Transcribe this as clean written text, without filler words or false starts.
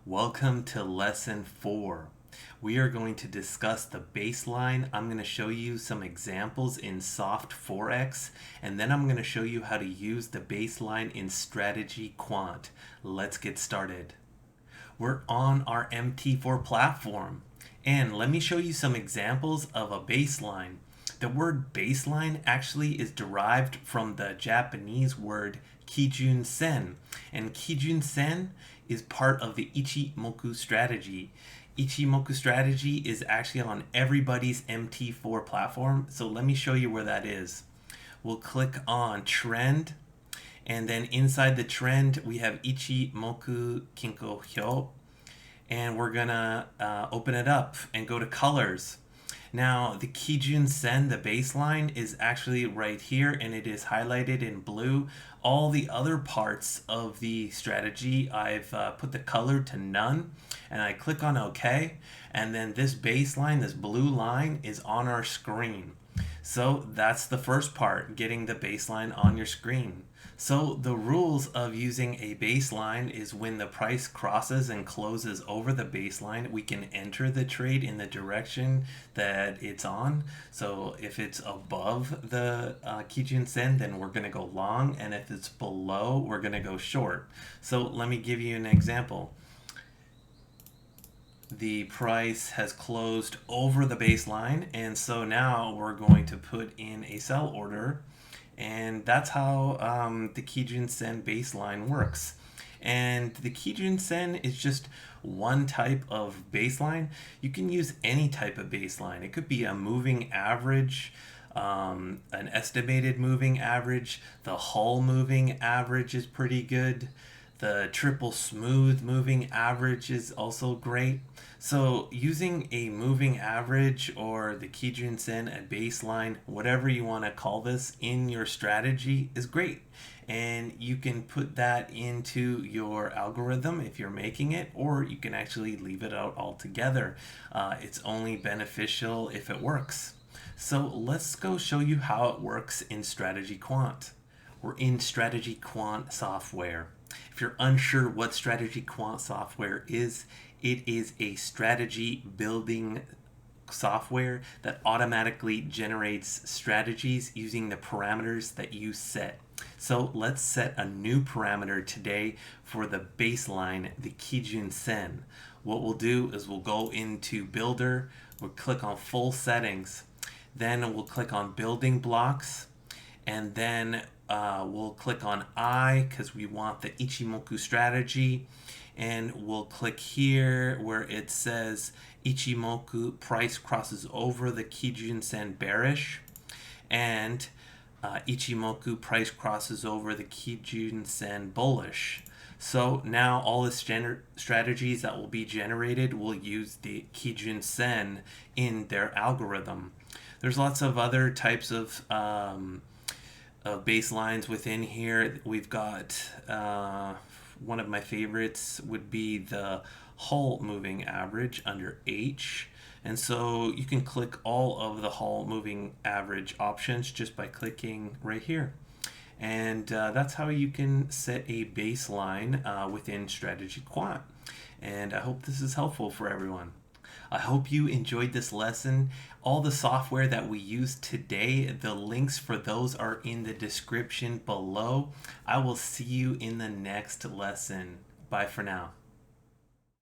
Welcome to lesson 4. We are going to discuss the baseline. I'm going to show you some examples in soft Forex, and then I'm going to show you how to use the baseline in Strategy Quant. Let's get started. We're on our MT4 platform, and let me show you some examples of a baseline. The word baseline actually is derived from the Japanese word Kijun-Sen, and Kijun-Sen is part of the Ichimoku strategy. Ichimoku strategy is actually on everybody's MT4 platform, so let me show you where that is. We'll click on trend, and then inside the trend we have Ichimoku Hyo, and we're gonna open it up and go to colors. Now, the Kijun-Sen, the baseline, is actually right here, and it is highlighted in blue. All the other parts of the strategy, I've put the color to none, and I click on OK, and then this baseline, this blue line, is on our screen. So that's the first part, getting the baseline on your screen. So the rules of using a baseline is when the price crosses and closes over the baseline, we can enter the trade in the direction that it's on. So if it's above the Kijun-Sen, then we're going to go long, and if it's below, we're going to go short. So let me give you an example. The price has closed over the baseline, and so now we're going to put in a sell order, and that's how the Kijun-Sen baseline works. And the Kijun-Sen is just one type of baseline. You can use any type of baseline. It could be a moving average, an estimated moving average. The Hull moving average is pretty good. The triple smooth moving average is also great. So using a moving average or the Kijun-Sen, a baseline, whatever you want to call this, in your strategy is great. And you can put that into your algorithm if you're making it, or you can actually leave it out altogether. It's only beneficial if it works. So let's go show you how it works in Strategy Quant. We're in Strategy Quant Software. If you're unsure what Strategy Quant Software is, it is a strategy building software that automatically generates strategies using the parameters that you set. So let's set a new parameter today for the baseline, the Kijun-Sen. What we'll do is we'll go into Builder, we'll click on Full Settings, then we'll click on Building Blocks, and then we'll click on I because we want the Ichimoku strategy, and we'll click here where it says Ichimoku price crosses over the Kijun-Sen bearish, and Ichimoku price crosses over the Kijun-Sen bullish. So now all the strategies that will be generated will use the Kijun-Sen in their algorithm. There's lots of other types of baselines within here. We've got one of my favorites would be the Hull moving average under H, and so you can click all of the Hull moving average options just by clicking right here, and that's how you can set a baseline within Strategy Quant. And I hope this is helpful for everyone. I hope you enjoyed this lesson. All the software that we use today, the links for those are in the description below. I will see you in the next lesson. Bye for now.